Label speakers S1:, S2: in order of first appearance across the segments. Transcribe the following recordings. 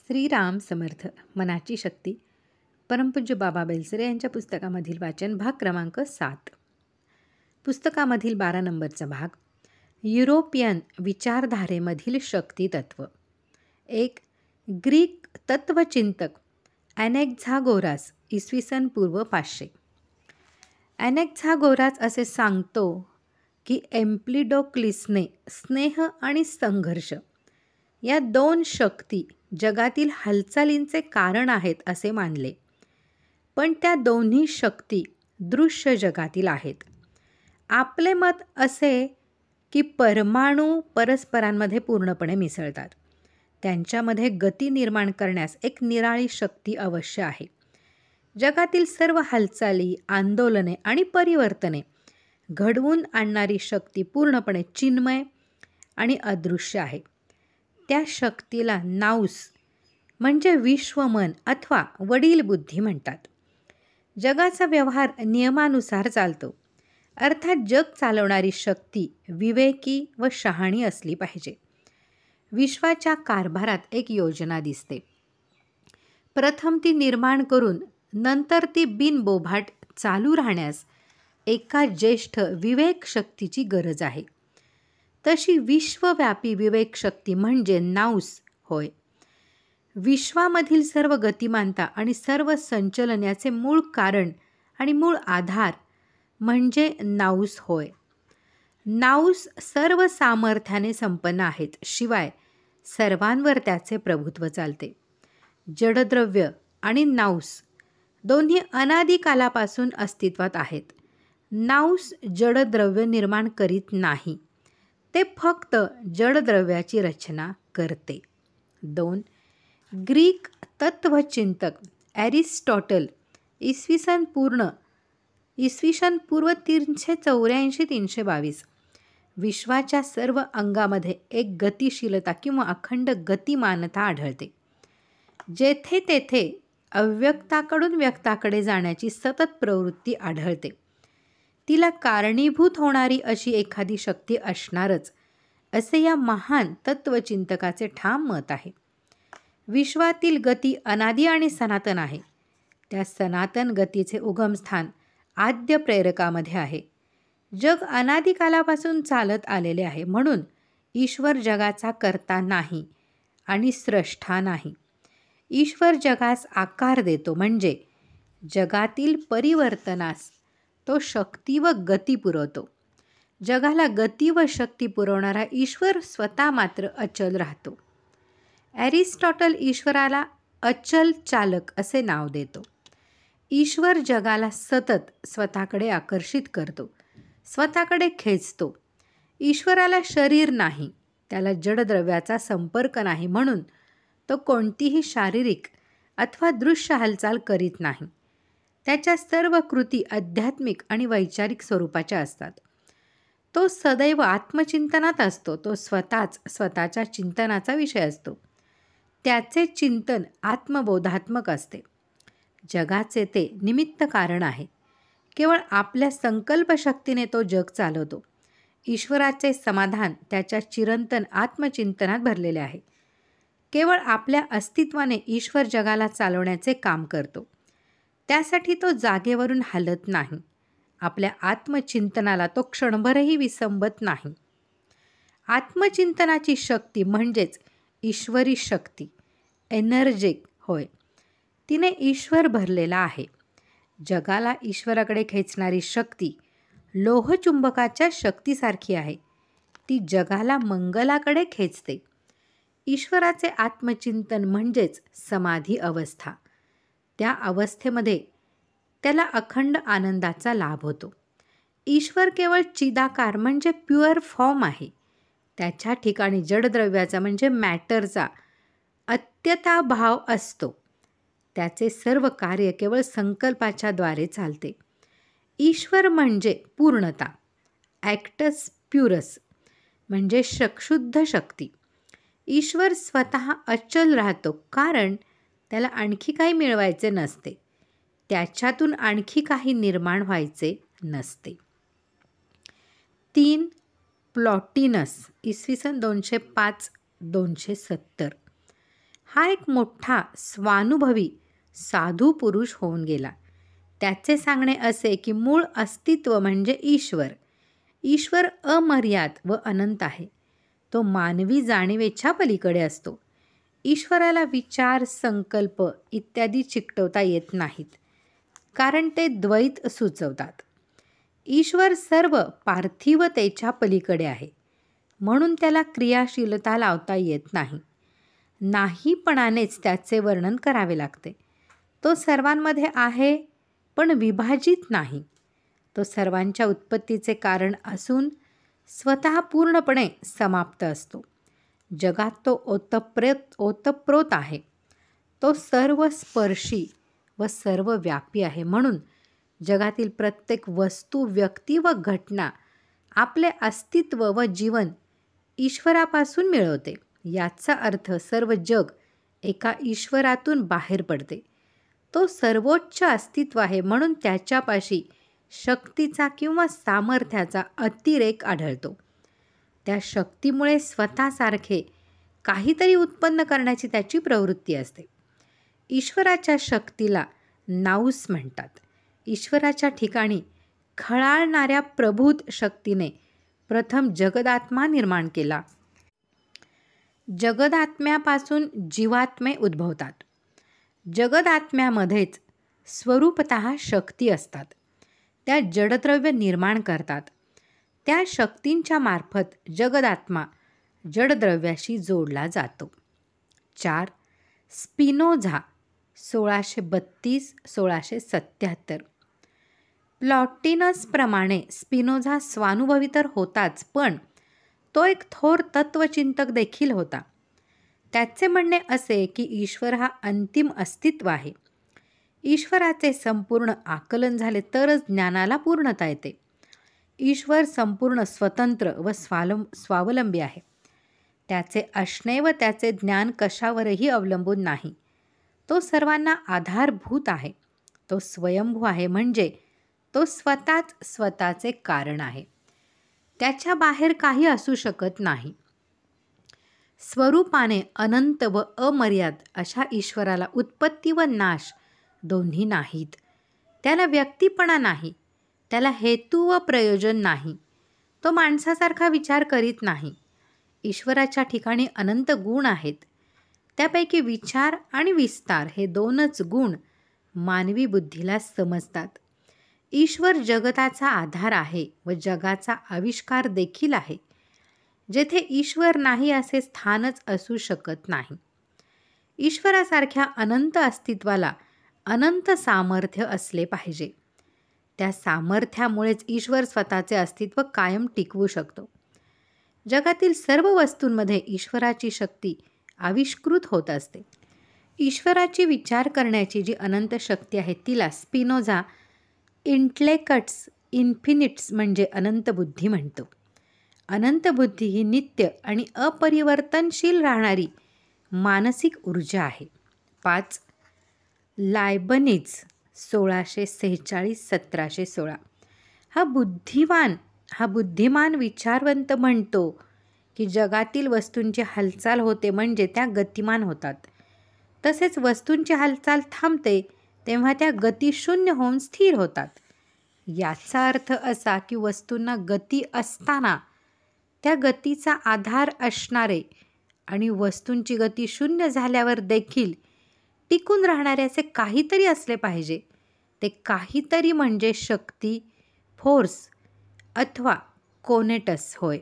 S1: श्रीराम समर्थ मनाची शक्ती परमपूज्य बाबा बेलसरे यांच्या पुस्तकामधील वाचन भाग क्रमांक 7. पुस्तकामधील 12 नंबरचा भाग युरोपियन विचारधारेमधील शक्तितत्व. एक ग्रीक तत्वचिंतक ॲनेक्झागोरास इसवी पूर्व 500. ॲनेक्झागोरास असे सांगतो की एम्प्लिडोक्लिसने स्नेह आणि संघर्ष या दोन शक्ती जगातील हालचालींचे कारण आहेत असे मानले, पण त्या दोन्ही शक्ती दृश्य जगातील आहेत. आपले मत असे की परमाणू परस्परांमध्ये पूर्णपणे मिसळतात. त्यांच्यामध्ये गती निर्माण करण्यास एक निराळी शक्ती अवश्य आहे. जगातील सर्व हालचाली, आंदोलने आणि परिवर्तने घडवून आणणारी शक्ती पूर्णपणे चिन्मय आणि अदृश्य आहे. त्या शक्तीला नाऊस म्हणजे विश्वमन अथवा वडील बुद्धी म्हणतात. जगाचा व्यवहार नियमानुसार चालतो, अर्थात जग चालवणारी शक्ती विवेकी व शहाणी असली पाहिजे. विश्वाच्या कारभारात एक योजना दिसते. प्रथम ती निर्माण करून नंतर ती बिनबोभाट चालू राहण्यास एका ज्येष्ठ विवेक शक्तीची गरज आहे. तशी विश्वव्यापी विवेक शक्ती म्हणजे नाऊस होय. विश्वामधील सर्व गतिमानता आणि सर्व संचलनाचे मूळ कारण आणि मूळ आधार म्हणजे नाऊस होय. नाऊस सर्व सामर्थ्याने संपन्न आहेत, शिवाय सर्वांवर त्याचे प्रभुत्व चालते. जडद्रव्य आणि नाऊस दोन्ही अनादी कालापासून अस्तित्वात आहेत. नाऊस जडद्रव्य निर्माण करीत नाही, ते फक्त जडद्रव्याची रचना करते. 2. ग्रीक तत्वचिंतक ॲरिस्टॉटल इसवी पूर्व 384-322 विश्वाच्या सर्व अंगामध्ये एक गतिशीलता किंवा अखंड गतिमानता आढळते. जेथे तेथे अव्यक्ताकडून व्यक्ताकडे जाण्याची सतत प्रवृत्ती आढळते. तिला कारणीभूत होणारी अशी एखादी शक्ती असणारच, असे या महान तत्वचिंतकाचे ठाम मत आहे. विश्वातील गती अनादी आणि सनातन आहे. त्या सनातन गतीचे उगमस्थान आद्य प्रेरकामध्ये आहे. जग अनादी कालापासून चालत आलेले आहे, म्हणून ईश्वर जगाचा कर्ता नाही आणि स्रष्टा नाही. ईश्वर जगास आकार देतो, म्हणजे जगातील परिवर्तनास तो शक्ती व गती पुरवतो. जगाला गती व शक्ती पुरवणारा ईश्वर स्वतः मात्र अचल राहतो. ॲरिस्टॉटल ईश्वराला अचल चालक असे नाव देतो. ईश्वर जगाला सतत स्वतःकडे आकर्षित करतो, स्वतःकडे खेचतो. ईश्वराला शरीर नाही, त्याला जडद्रव्याचा संपर्क नाही, म्हणून तो कोणतीही शारीरिक अथवा दृश्य हालचाल करीत नाही. त्याच्या सर्व कृती आध्यात्मिक आणि वैचारिक स्वरूपाच्या असतात. तो सदैव आत्मचिंतनात असतो. तो स्वतःच्या चिंतनाचा विषय असतो. त्याचे चिंतन आत्मबोधात्मक असते. जगाचे ते निमित्त कारण आहे. केवळ आपल्या संकल्पशक्तीने तो जग चालवतो. ईश्वराचे समाधान त्याच्या चिरंतन आत्मचिंतनात भरलेले आहे. केवळ आपल्या अस्तित्वाने ईश्वर जगाला चालवण्याचे काम करतो. त्यासाठी तो जागेवरून हलत नाही. आपल्या आत्मचिंतनाला तो क्षणभरही विसंबत नाही. आत्मचिंतनाची शक्ती म्हणजेच ईश्वरी शक्ती एनर्जिक होय. तिने ईश्वर भरलेला आहे. जगाला ईश्वराकडे खेचणारी शक्ती लोहचुंबकाच्या शक्तीसारखी आहे. ती जगाला मंगलाकडे खेचते. ईश्वराचे आत्मचिंतन म्हणजेच समाधी अवस्था. त्या अवस्थेमध्ये त्याला अखंड आनंदाचा लाभ होतो. ईश्वर केवळ चिदाकार म्हणजे प्युअर फॉर्म आहे. त्याच्या ठिकाणी जडद्रव्याचा म्हणजे मॅटरचा अत्यता भाव असतो. त्याचे सर्व कार्य केवळ संकल्पाच्या द्वारे चालते. ईश्वर म्हणजे पूर्णता, ॲक्टस प्युरस म्हणजे शुद्ध शक्ती. ईश्वर स्वतः अचल राहतो, कारण त्याला आणखी काही मिळवायचे नसते. त्याच्यातून आणखी काही निर्माण व्हायचे नसते. 3. प्लॉटिनस इसवी 205-270 हा एक मोठा स्वानुभवी साधू पुरुष होऊन गेला. त्याचे सांगणे असे की मूळ अस्तित्व म्हणजे ईश्वर. ईश्वर अमर्याद व अनंत आहे. तो मानवी जाणीवेच्या पलीकडे असतो. ईश्वराला विचार, संकल्प इत्यादी चिकटवता येत नाहीत, कारण ते द्वैत सुचवतात. ईश्वर सर्व पार्थिवतेच्या पलीकडे आहे, म्हणून त्याला क्रियाशीलता लावता येत नाही. नाहीपणानेच त्याचे वर्णन करावे लागते. तो सर्वांमध्ये आहे, पण विभाजित नाही. तो सर्वांच्या उत्पत्तीचे कारण असून स्वतः पूर्णपणे समाप्त असतो. जगात तो ओतप्रोत आहे. तो सर्व स्पर्शी व सर्वव्यापी आहे. म्हणून जगातील प्रत्येक वस्तू, व्यक्ती व घटना आपले अस्तित्व व जीवन ईश्वरापासून मिळवते. याचा अर्थ सर्व जग एका ईश्वरातून बाहेर पडते. तो सर्वोच्च अस्तित्व आहे, म्हणून त्याच्यापाशी शक्तीचा किंवा सामर्थ्याचा अतिरेक आढळतो. त्या शक्तीमुळे स्वतःसारखे काहीतरी उत्पन्न करण्याची त्याची प्रवृत्ती असते. ईश्वराच्या शक्तीला नाऊस म्हणतात. ईश्वराच्या ठिकाणी खळाळणाऱ्या प्रभूत शक्तीने प्रथम जगदात्मा निर्माण केला. जगदात्म्यापासून जीवात्मे उद्भवतात. जगदात्म्यामध्येच स्वरूपतः शक्ती असतात. त्या जडद्रव्य निर्माण करतात. त्या शक्तींच्या मार्फत जगदात्मा जडद्रव्याशी जोडला जातो. 4. स्पिनोझा 1632-1677. प्लॉटिनसप्रमाणे स्पिनोझा स्वानुभवी तर होताच, पण तो एक थोर तत्वचिंतक देखील होता. त्याचे म्हणणे असे की ईश्वर हा अंतिम अस्तित्व आहे. ईश्वराचे संपूर्ण आकलन झाले तरच ज्ञानाला पूर्णता येते. ईश्वर संपूर्ण स्वतंत्र व स्वावलंबी आहे. त्याचे असणे व त्याचे ज्ञान कशावरही अवलंबून नाही. तो सर्वांना आधारभूत आहे. तो स्वयंभू आहे, म्हणजे तो स्वतःच स्वतःचे कारण आहे. त्याच्या बाहेर काही असू शकत नाही. स्वरूपाने अनंत व अमर्याद अशा ईश्वराला उत्पत्ती व नाश दोन्ही नाहीत. त्याला व्यक्तीपणा नाही. त्याला हेतू व प्रयोजन नाही. तो माणसासारखा विचार करीत नाही. ईश्वराच्या ठिकाणी अनंत गुण आहेत. त्यापैकी विचार आणि विस्तार हे दोनच गुण मानवी बुद्धीला समजतात. ईश्वर जगताचा आधार आहे व जगाचा आविष्कार देखील आहे. जेथे ईश्वर नाही असे स्थानच असू शकत नाही. ईश्वरासारख्या अनंत अस्तित्वाला अनंत सामर्थ्य असले पाहिजे. त्या सामर्थ्यामुळेच ईश्वर स्वतःचे अस्तित्व कायम टिकवू शकतो. जगातील सर्व वस्तूंमध्ये ईश्वराची शक्ती आविष्कृत होत असते. ईश्वराची विचार करण्याची जी अनंत शक्ती आहे तिला स्पिनोझा इंटेलेक्ट्स इन्फिनिट्स म्हणजे अनंत बुद्धी म्हणतो. अनंत बुद्धी ही नित्य आणि अपरिवर्तनशील राहणारी मानसिक ऊर्जा आहे. 5. लायबनिझ 1646-1716. हा बुद्धिमान विचारवंत म्हणतो की जगातील वस्तूंची हालचाल होते म्हणजे त्या गतिमान होतात. तसेच वस्तूंची हालचाल थांबते तेव्हा त्या गतिशून्य होऊन स्थिर होतात. याचा अर्थ असा की वस्तूंना गती असताना त्या गतीचा आधार असणारे आणि वस्तूंची गती शून्य झाल्यावर देखील टिकून राहणारे असे काहीतरी असले पाहिजे. ते काहीतरी म्हणजे शक्ती, फोर्स अथवा कोनेटस होय.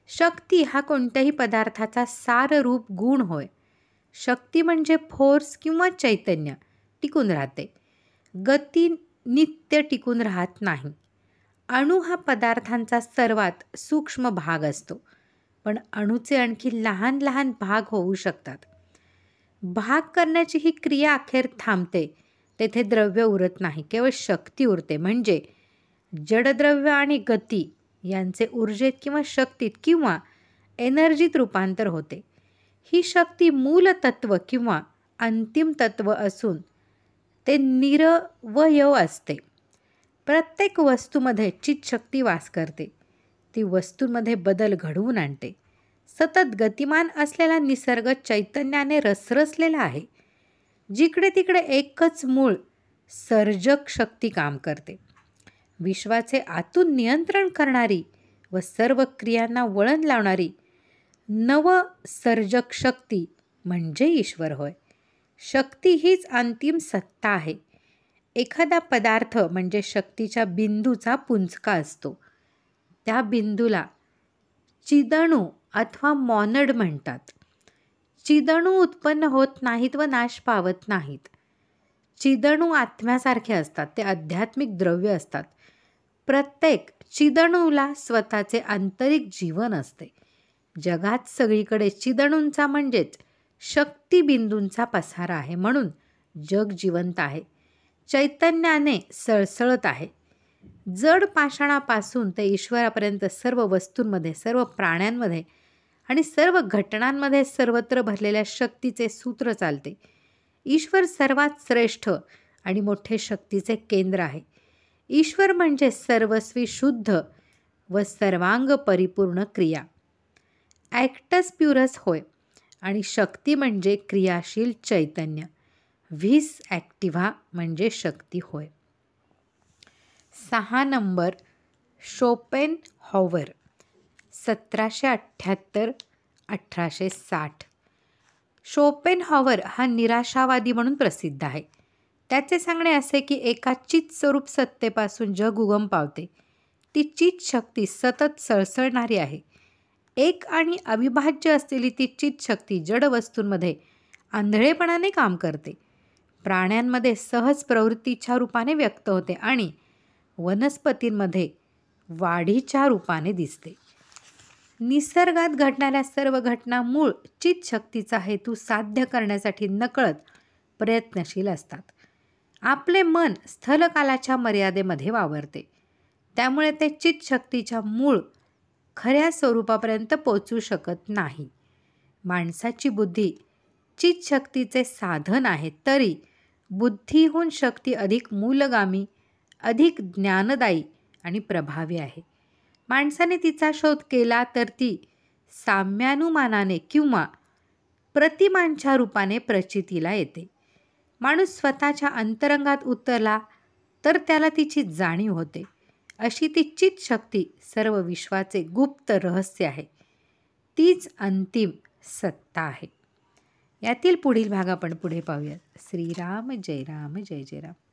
S1: शक्ती हा कोणत्याही पदार्थाचा साररूप गुण होय. शक्ती म्हणजे फोर्स किंवा चैतन्य टिकून राहते. गती नित्य टिकून राहत नाही. अणू हा पदार्थांचा सर्वात सूक्ष्म भाग असतो, पण अणूचे आणखी लहान लहान भाग होऊ शकतात. भाग करण्याची ही क्रिया अखेर थांबते. तेथे द्रव्य उरत नाही, केवळ शक्ती उरते. म्हणजे जडद्रव्य आणि गती यांचे ऊर्जेत किंवा शक्तीत किंवा एनर्जीत रूपांतर होते. ही शक्ती मूल तत्व किंवा अंतिम तत्व असून ते निरवयव असते. प्रत्येक वस्तूमध्ये चित्शक्ती वास करते. ती वस्तूंमध्ये बदल घडवून आणते. सतत गतिमान असलेला निसर्ग चैतन्याने रसरसलेला आहे. जिकडे तिकडे एकच मूळ सर्जक शक्ती काम करते. विश्वाचे आतून नियंत्रण करणारी व सर्व क्रियांना वळण लावणारी नवसर्जक शक्ती म्हणजे ईश्वर होय. शक्ती हीच अंतिम सत्ता आहे. एखादा पदार्थ म्हणजे शक्तीच्या बिंदूचा पुंजका असतो. त्या बिंदूला चिदणू अथवा मॉनड म्हणतात. चिदणू उत्पन्न होत नाहीत व नाश पावत नाहीत. चिदणू आत्म्यासारखे असतात. ते आध्यात्मिक द्रव्य असतात. प्रत्येक चिदणूला स्वतःचे आंतरिक जीवन असते. जगात सगळीकडे चिदणूंचा म्हणजेच शक्तिबिंदूंचा पसारा आहे. म्हणून जग जिवंत आहे. चैतन्याने सळसळत आहे. जड पाषाणापासून ते ईश्वरापर्यंत सर्व वस्तूंमध्ये, सर्व प्राण्यांमध्ये आणि सर्व घटनांमध्ये सर्वत्र भरलेल्या शक्तीचे सूत्र चालते. ईश्वर सर्वात श्रेष्ठ आणि मोठे शक्तीचे केंद्र आहे. ईश्वर म्हणजे सर्वस्वी शुद्ध व सर्वांग परिपूर्ण क्रिया. ॲक्टस प्युरस होय. आणि शक्ती म्हणजे क्रियाशील चैतन्य. व्हिस ॲक्टिव्हा म्हणजे शक्ती होय. 6 नंबर शोपेनहॉवर 1778-1860. शोपेनहॉवर हा निराशावादी म्हणून प्रसिद्ध आहे. त्याचे सांगणे असे की एका चित स्वरूप सत्तेपासून जग उगम पावते. ती चित शक्ती सतत सळसळणारी आहे. एक आणि अविभाज्य असलेली ती चित शक्ती जड वस्तूंमध्ये आंधळेपणाने काम करते. प्राण्यांमध्ये सहज प्रवृत्तीच्या रूपाने व्यक्त होते आणि वनस्पतींमध्ये वाढीच्या रूपाने दिसते. निसर्गात घडणाऱ्या सर्व घटना मूळ चित शक्तीचा हेतू साध्य करण्यासाठी नकळत प्रयत्नशील असतात. आपले मन स्थलकालाच्या मर्यादेमध्ये वावरते. त्यामुळे ते चित शक्तीच्या मूळ खऱ्या स्वरूपापर्यंत पोचू शकत नाही. माणसाची बुद्धी चित शक्तीचे साधन आहे. तरी बुद्धीहून शक्ती अधिक मूलगामी, अधिक ज्ञानदायी आणि प्रभावी आहे. माणसाने तिचा शोध केला तर ती साम्यानुमानाने किंवा प्रतिमांच्या रूपाने प्रचितीला येते. माणूस स्वतःच्या अंतरंगात उतरला तर त्याला तिची जाणीव होते. अशी ती चित शक्ती सर्व विश्वाचे गुप्त रहस्य आहे. तीच अंतिम सत्ता आहे. यातील पुढील भाग आपण पुढे पाहूयात. श्रीराम जय राम जय जय राम.